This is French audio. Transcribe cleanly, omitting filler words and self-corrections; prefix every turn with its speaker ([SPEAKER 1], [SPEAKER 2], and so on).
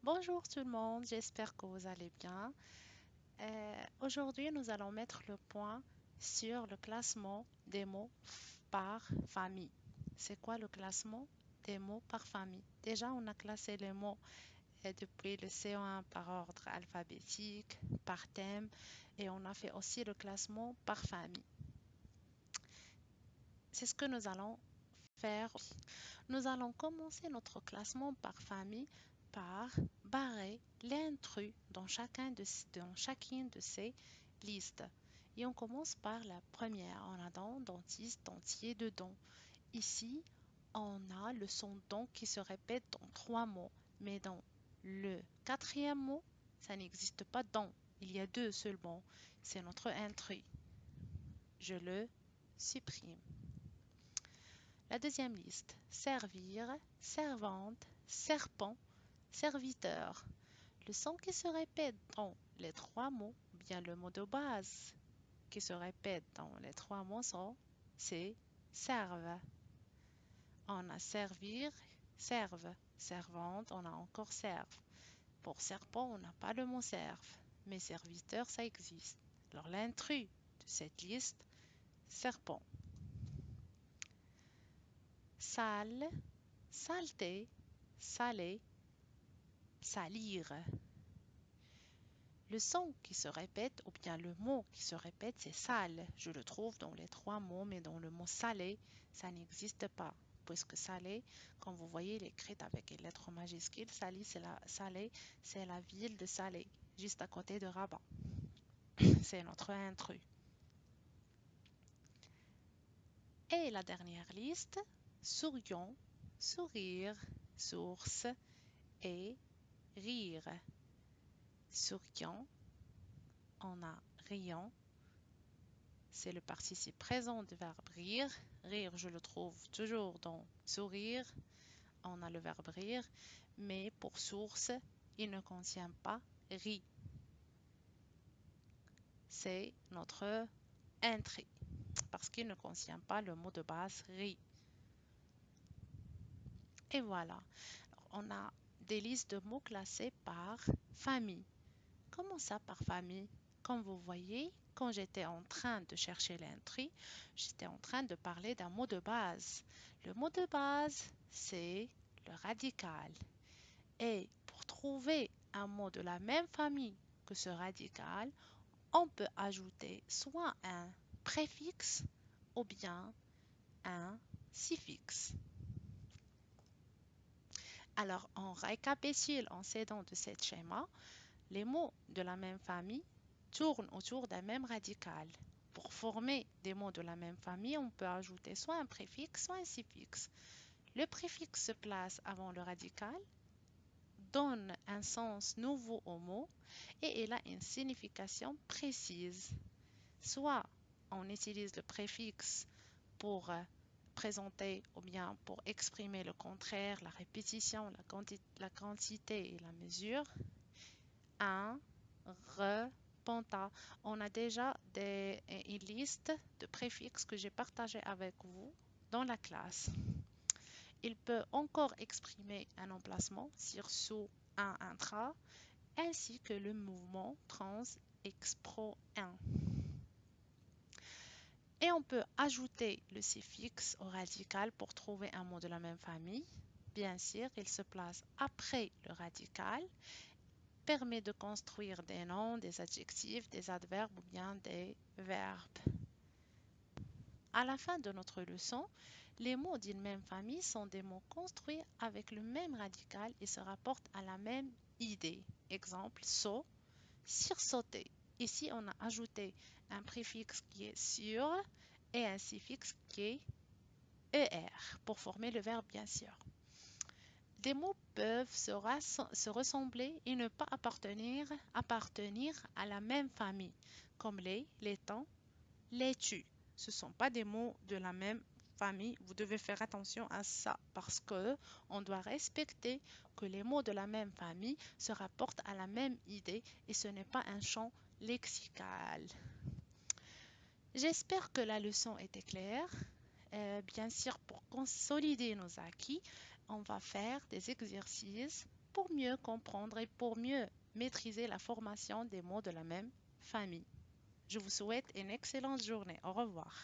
[SPEAKER 1] Bonjour tout le monde, j'espère que vous allez bien. Aujourd'hui, nous allons mettre le point sur le classement des mots par famille. C'est quoi le classement des mots par famille? Déjà, on a classé les mots depuis le C1 par ordre alphabétique, par thème, et on a fait aussi le classement par famille. C'est ce que nous allons faire. Nous allons commencer notre classement par famille par barrer l'intrus dans chacune de ces listes. Et on commence par la première. On a dent, dentiste, dentier, dedans. Ici, on a le son don qui se répète dans trois mots. Mais dans le quatrième mot, ça n'existe pas don. Il y a deux seulement. C'est notre intrus. Je le supprime. La deuxième liste, servir, servante, serpent, serviteur. Le son qui se répète dans les trois mots, ou bien le mot de base qui se répète dans les trois mots c'est serve. On a servir, serve. Servante, on a encore serve. Pour serpent, on n'a pas le mot serve, mais serviteur, ça existe. Alors l'intrus de cette liste, serpent. Sale, saleté, salé, salir. Le son qui se répète, ou bien le mot qui se répète, c'est sale. Je le trouve dans les trois mots, mais dans le mot salé, ça n'existe pas. Puisque salé, comme vous voyez, il est écrit avec une lettre majuscule. Salé, c'est la ville de Salé, juste à côté de Rabat. C'est notre intrus. Et la dernière liste, souriant, sourire, source et rire. Souriant, on a riant, c'est le participe présent du verbe rire. Rire, je le trouve toujours dans sourire. On a le verbe rire, mais pour source, il ne contient pas ri. C'est notre intri, parce qu'il ne contient pas le mot de base ri. Et voilà. Alors, on a des listes de mots classés par famille. Comment ça par famille? Comme vous voyez, quand j'étais en train de chercher l'intri, j'étais en train de parler d'un mot de base. Le mot de base, c'est le radical. Et pour trouver un mot de la même famille que ce radical, on peut ajouter soit un préfixe ou bien un suffixe. Alors, on récapitule en s'aidant de ce schéma. Les mots de la même famille tournent autour d'un même radical. Pour former des mots de la même famille, on peut ajouter soit un préfixe, soit un suffixe. Le préfixe se place avant le radical, donne un sens nouveau au mot et il a une signification précise. Soit on utilise le préfixe pour présenter ou bien pour exprimer le contraire, la répétition, la quantité et la mesure. Un, repenta. On a déjà une liste de préfixes que j'ai partagé avec vous dans la classe. Il peut encore exprimer un emplacement sur sous un intra ainsi que le mouvement trans expro 1. Et on peut ajouter le suffixe au radical pour trouver un mot de la même famille. Bien sûr, il se place après le radical, permet de construire des noms, des adjectifs, des adverbes ou bien des verbes. À la fin de notre leçon, les mots d'une même famille sont des mots construits avec le même radical et se rapportent à la même idée. Exemple, saut, sursauter. Ici, on a ajouté un préfixe qui est sur et un suffixe qui est er pour former le verbe bien sûr. Des mots peuvent se ressembler et ne pas appartenir à la même famille, comme les temps, les tu. Ce ne sont pas des mots de la même famille. Vous devez faire attention à ça parce que on doit respecter que les mots de la même famille se rapportent à la même idée et ce n'est pas un champ lexical. J'espère que la leçon était claire. Bien sûr, pour consolider nos acquis, on va faire des exercices pour mieux comprendre et pour mieux maîtriser la formation des mots de la même famille. Je vous souhaite une excellente journée. Au revoir.